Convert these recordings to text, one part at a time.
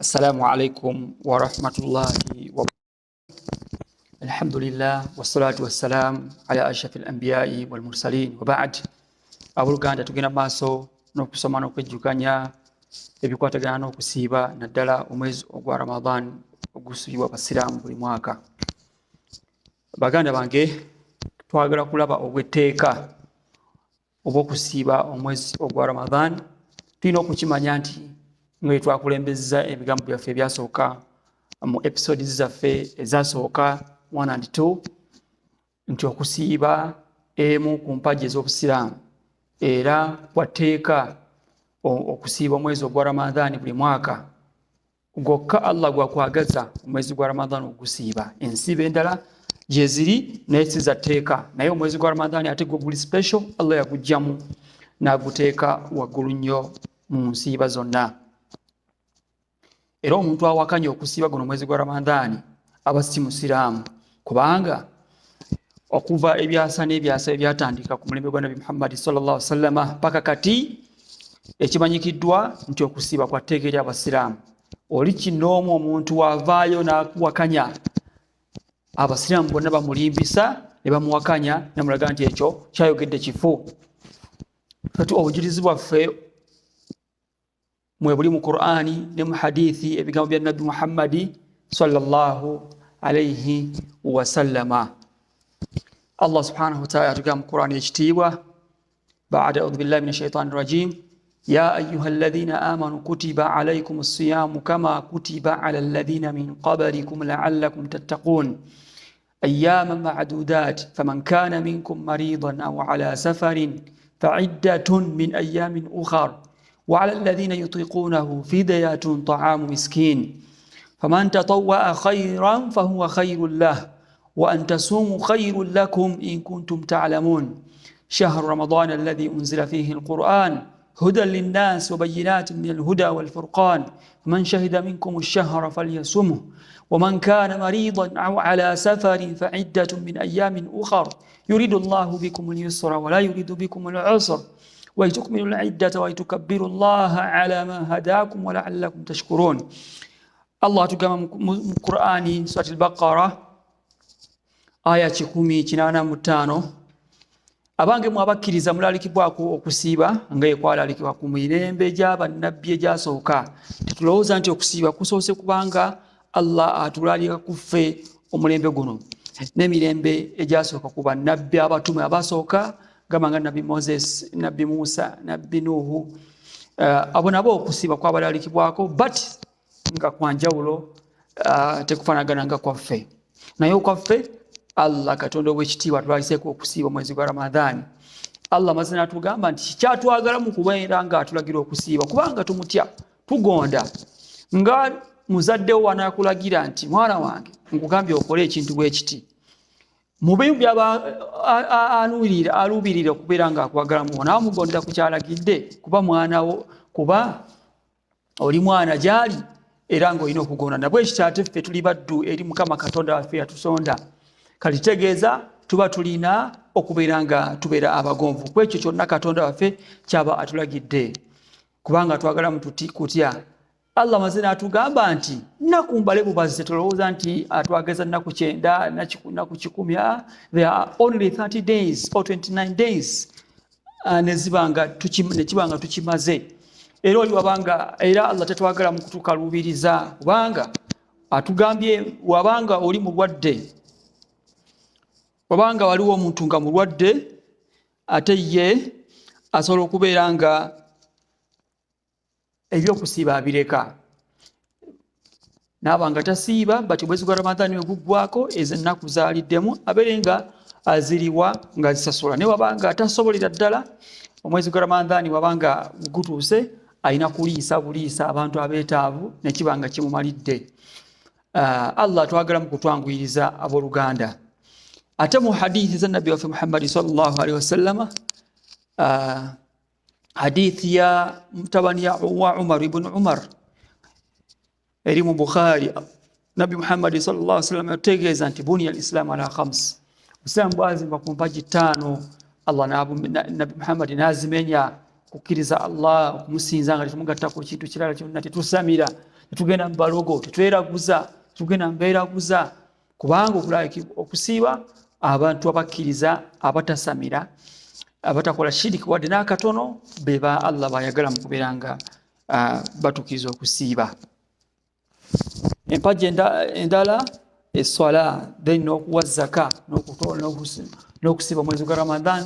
Assalamu alaikum wa rahmatullahi wa barakatuh. Alhamdulillah wassalatu wassalam ala ashrafil anbiya'i wal mursalin wa ba'd. Abuluganda tugenda maaso n'okusoma n'okwejjukanya ebikwatagana n'okusiiba naddala omwezi ogwa Ramadan ogusibibwa abasiraamu buli mwaka. Baganda bange, twagala kulaba obw'etteeka obw'okusiiba omwezi ogwa Ramadan. Tulina okukimanya nti nga twakulembeza ebigambo byaffe ebyasooka mu episodes zaffe ezasooka 1 and 2 nti okusiiba emu ku mpagi ez'obusiraamu era kwateeka okusiiba omwezi ogwa Ramadan buli mwaka. Gwokka Allah gwakwagaza omwezi gwa Ramadan ogusiiba. Ensiiba endala gye ziri naye si za tteeka, naye omwezi gwa Ramadan ate gwo guli special. Allah yagugjamu n'aguteeka waggulu nnyo mu nsiiba zonna. Era omuntu awakanya okusiiba guno mwezi gwa Ramadan aba si musiraamu, kubanga okuva ebyasa n'ebyasa ebyatandika ku mulembe gwa Nabi Muhammad sallallahu alaihi wasallam paka kati ekimanyikiddwa nti okusiiba kwa tteeka eri abasiraamu. Oli kinoomu omuntu wavaayo n'akuwakanya, abasiraamu bonna bamulimbisa ne bamuwakanya ne mulaga nti ekyo kyayogedde kifu. Kati obujulizi bwaffe mwe buli mu Qur'ani ne mu hadithi ebigambo bya Nabi Muhammad sallallahu alayhi wa sallama. Allah subhanahu wa ta'ala atugamba mu Qur'ani ekitiibwa ba'da a'udhu billahi minash shaitanir rajim ya ayyuhalladhina amanu kutiba alaykumus siyamu kama kutiba alal ladhina min qablikum la'allakum tattaqun ayyaman ma'dudat faman kana minkum maridan aw ala safarin fa'iddatun min ayyamin ukhra وعلى الذين يطيقونه فدية طعام مسكين فمن تطوع خيرا فهو خير له وأن تصوموا خير لكم إن كنتم تعلمون شهر رمضان الذي أنزل فيه القرآن هدى للناس وبينات من الهدى والفرقان فمن شهد منكم الشهر فليصمه ومن كان مريضا أو على سفر فعدة من أيام أخر يريد الله بكم اليسر ولا يريد بكم العسر ويتكملوا العدة ويتكبروا الله على ما هداكم ولعلكم تشكرون. الله تقام القرآن سورة البقرة آية 10:85 abange mwabakiriza mulalikibwako okusiiba nga yekwalalikibwa ku mirembe gy'abannabbi egyasooka. Tetulowooza nti okusiiba kusoose kubanga Allah atulalika kuffe omulembe guno n'emirembe egyasooka ku bannabbi abatume abasooka gamba nga Nabi Moses, Nabi Musa, Nabi Nuhu. Abo nabo okusiiba kwabalalikibwako but nga kwanjawulo tekufanagana nga kwaffe. Naye okwaffe Allah Katonda ow'ekitiibwa twaliseeko okusiiba omwezi gwa Ramadan. Allah mazina atugamba nti kyatwagala mu kubeera nga atulagira okusiiba kubanga tumutya, tugonda. Nga muzaddewo wanaakulagira nti mwana wange nkugambye okole ekintu bwe kiti, mu bintu byaba alubirira okubeera nga akwagala muwona amugondera ku kyalagidde kuba mwanawo, kuba oli mwana gyali era ng'olina okugonda. Nabwe ekitaate ffe tuli baddu eri Mukama Katonda waffe yatusonda. Kalitegeeza tuba tulina okubeera nga tubeera abagonvu ku ekyo kyonna Katonda waffe kyaba atulagidde, kubanga twagala mututi kutya. Allah mazina atugamba nti nnaku mbale bubaze, tulowooza nti atwageza nnaku 9 nnaku 10. There are only 30 days or 29 days nekibanga tukimaze. Era oli wabanga era Allah tetwagala mu kutukalubiriza, kubanga atugambye wabanga oli mulwadde, wabanga waliwo omuntu nga mulwadde ate ye asobola okubeera nga ebyokusiiba abireka n'abanga tasiiba, bati omwezi gwa Ramadani weguggwako ezo ennaku zaaliddemu abeere nga aziriwa nga zisasula. Ne wabanga tasobolera ddala omwezi gwa Ramadani wabanga gutuuse alina kuliisa buliisa abantu abeetaavu nekibanga kimumalidde. Allah twagala mu kutwanguyiriza abooluganda. Ate mu hadithi za Nabbi waffe Muhammad sallallahu alaihi wasallam, hadithi ya mtabani wa Umar ibn Umar eri mu Bukhari, Nabi Muhammad sallallahu alaihi wasallam yategeeza nti buniya al-Islam ala 5. Uislamu bwazimba ku mpaji 5. Allah Nabi Muhammad nazimenya kukkiriza Allah, okumusinza nga tetumugattako kintu kirala kyonna, tetusamira, tetugenda mu balogo, tetweraguza, tetugenda mbeeraguza, kubanga okusiiba abantu abakkiriza abatasamira abatakola shiriki wadde n'akatono beba Allah bayagala mu kubeera nga batuukiriza okusiiba. Empagi endala eswala, then n'okuwa zaka, n'okusiiba omwezi gwa Ramadan,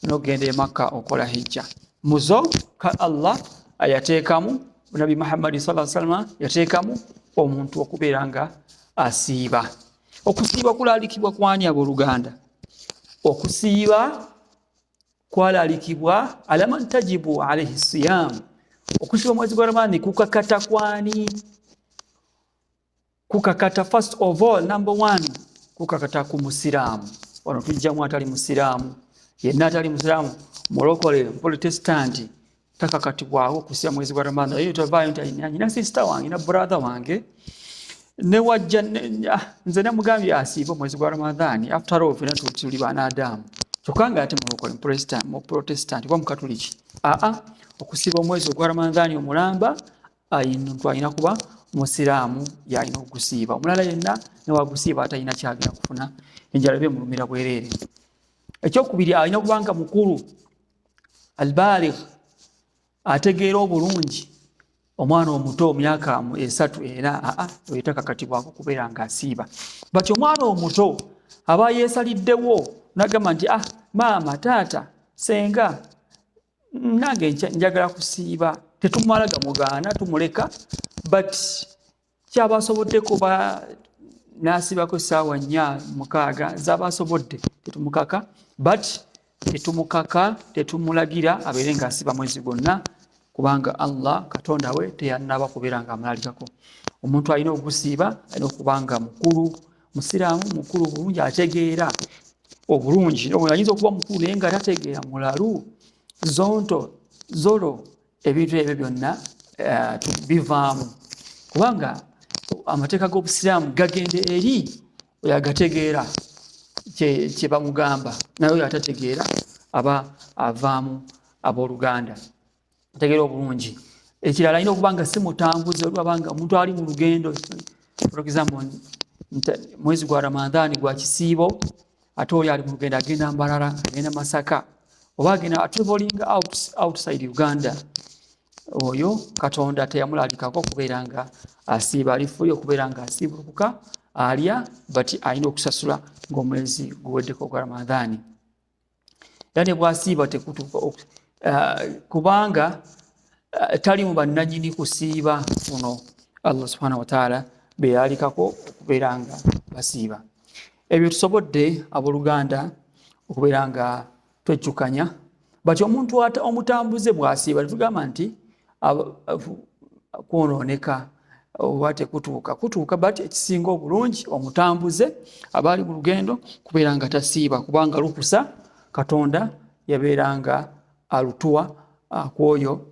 n'okugenda e Makka okola hijja. Muzo ka Allah yateekamu, Nabi Muhammad sallallahu alaihi wasallam yateekamu omuntu okubeera nga asiiba. Okusiiba kulaalikibwa kwani abooluganda? Okusiiba kwalaalikibwa ala man tajibu alayhi siyam. Okusiiba mwezi gwa Ramadani kukakata kwani? Kukakata first of all, number one, kukakata ku musiraamu. Wano tujjamu atali musiraamu, yenna atali musiraamu, mulokole, Protestant, takakatibwawo okusiiba mwezi gwa Ramadani. Eyo tavaayo nti nina sister wange, nina brother wange, ne wajja nze namugambye asiiba mwezi gwa Ramadani, after all fena tuli banadamu. Kyokka nga ate mulokole, Protestant oba Mukatoliki. Okusiiba omwezi gwa Ramadani omulamba omuntu alina kuba musiraamu yalina okugusiiba. Omulala yenna newagusiiba atalina kyagenda kufuna, enjala be mulumira bwereere. Ekyokubiri, alina kubanga mukulu, albaligh, ategeera obulungi. Omwana omuto myaka 3 era yetakakatibwako kubeera nga asiiba. Bati omwana omuto aba yeesaliddewo nagamba nti maama, taata, senga, nange njagala kusiiba. Tetumala gamugaana, tumuleka, but kyaba asoboddeko n'asiibako essaawa 4-6 z'aba asobodde, tetumukaka, but tetumulagira abeere ng'asiiba mwezi gwonna, kubanga Allah Katonda we teyannaba kubeera nga amulalikako. Omuntu alina okusiiba, alina okubanga mukulu, musiraamu mukulu bulungi, ategeera obulungi. Ayinza okuba mukulu naye nga tategeera, mulalu, zolo, ebintu ebyo byonna bivaamu, kubanga amateeka g'obusiraamu gagende eri oyo agategeera kye bamugamba, naye oyo atategeera aba avaamu abooluganda. Ategeera obulungi. Ekirala alina okuba nga si mutambuze, olwabanga omuntu ali mu lugendo, for example, mwezi gwa Ramadani gwa kisiibo, ate oli ali mu lugendo agenda Mbarara, agenda Masaka, oba agenda traveling outside Uganda, oyo Katonda teyamulalikako okubeera nga asiiba. Alifuli okubeera nga asiibulukuka, alya, but alina okusasula ng'omwezi guweddeko gwa Ramadani. Era ne bw'asiiba tekutuuka kubanga tali mu bannannyini kusiiba kuno Allah subhanahu wa ta'ala be yalikako okubeera nga basiiba. Ebyo tusobodde abooluganda okubeera nga twejjukanya. Bati omuntu omutambuze bw'asiiba tugamba nti kwonooneka oba kutuuka, but ekisinga obulungi omutambuze aba ali mu lugendo kubeera nga tasiiba, kubanga lukusa Katonda yabeera nga alutuwa kwoyo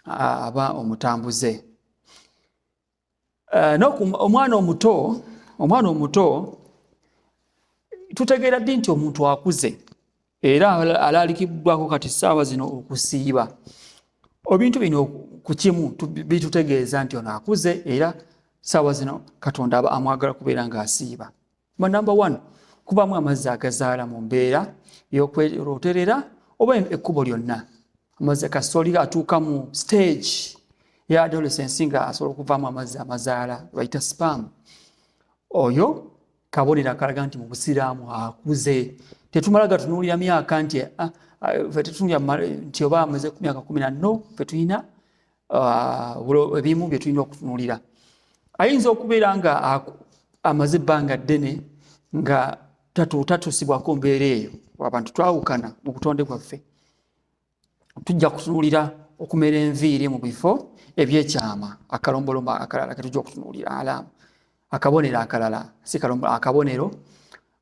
aba omutambuze. Omwana omuto tutegeera ddi nti omuntu akuze era alaalikibwako kati ssaawa zino okusiiba. Ebintu bino ku kimu bitutegeeza nti ono akuze era ssaawa zino Katonda aba amwagala kubeera ng'asiiba. Number 1, kubamu amazzi agazaala mu mbeera y'okweroterera oba ekkubo lyonna. Amazzi kasoli atuuka mu stage ya adolescence nga asobola okuvaamu amazzi amazaala bayita sperm, oyo kabonero akalaga nti mu busiraamu akuze. Tetumala gatunuulira myaka nti oba amaze ku myaka 14, fe tulina ebimu bye tulina okutunuulira. Ayinza okubeera nga amaze ebbanga ddene nga tatusibwako mbeera eyo. Abantu twawukana mu butonde bwaffe. Tujja kutunuulira okumera enviiri mu bifo ebyekyama, akalombolombo akalala ketujja okutunuulira, alamu akabonero akalala, si kalombolombo, akabonero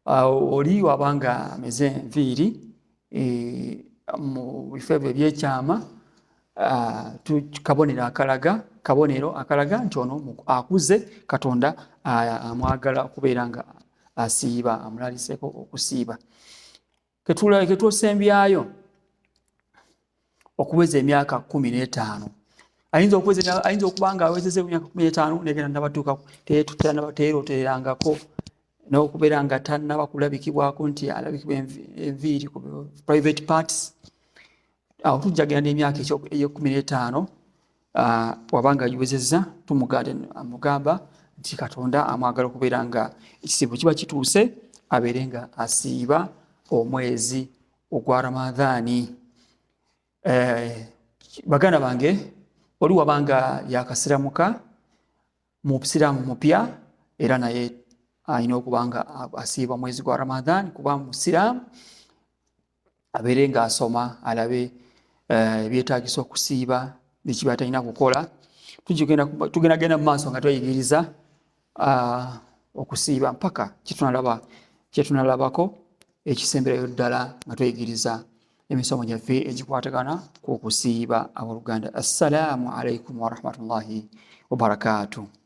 oli wabanga ameze enviiri mu bifo ebyo ebyekyama, kabonero akalaga nti ono akuze, Katonda amwagala okubeera nga asiiba, amulaliseeko okusiiba. Ketwosembyayo okuweza emyaka 15, ayinza okubanga awezeze emyaka 15 negenda nabatuuka teyeroterangako n'okubeera nga tannaba kulabikibwako nti alabikibwa enviiri ku private parts. Awo tujja genda emyaka eyo 15 wabanga agiwezezza amugamba nti Katonda amwagala okubeera nga ekisiibo kiba kituuse abeere nga asiiba omwezi ogwa Ramadhaani. Baganda bange, oli wabanga yakasiramuka mu busiraamu mupya era naye alina okubanga asiiba mwezi gwa Ramadhaani kuba musiraamu, abeere nga asoma alabe ebyetaagisa okusiiba bikiba talina kukola. Tugenda mu maaso nga tweyigiriza okusiiba mpaka kyetunalabako ekisemberayo ddala nga tweyigiriza emisomo gyaffe egikwatagana ku kusiiba. Abooluganda, assalamu alaikum warahmatullahi wabarakatuh.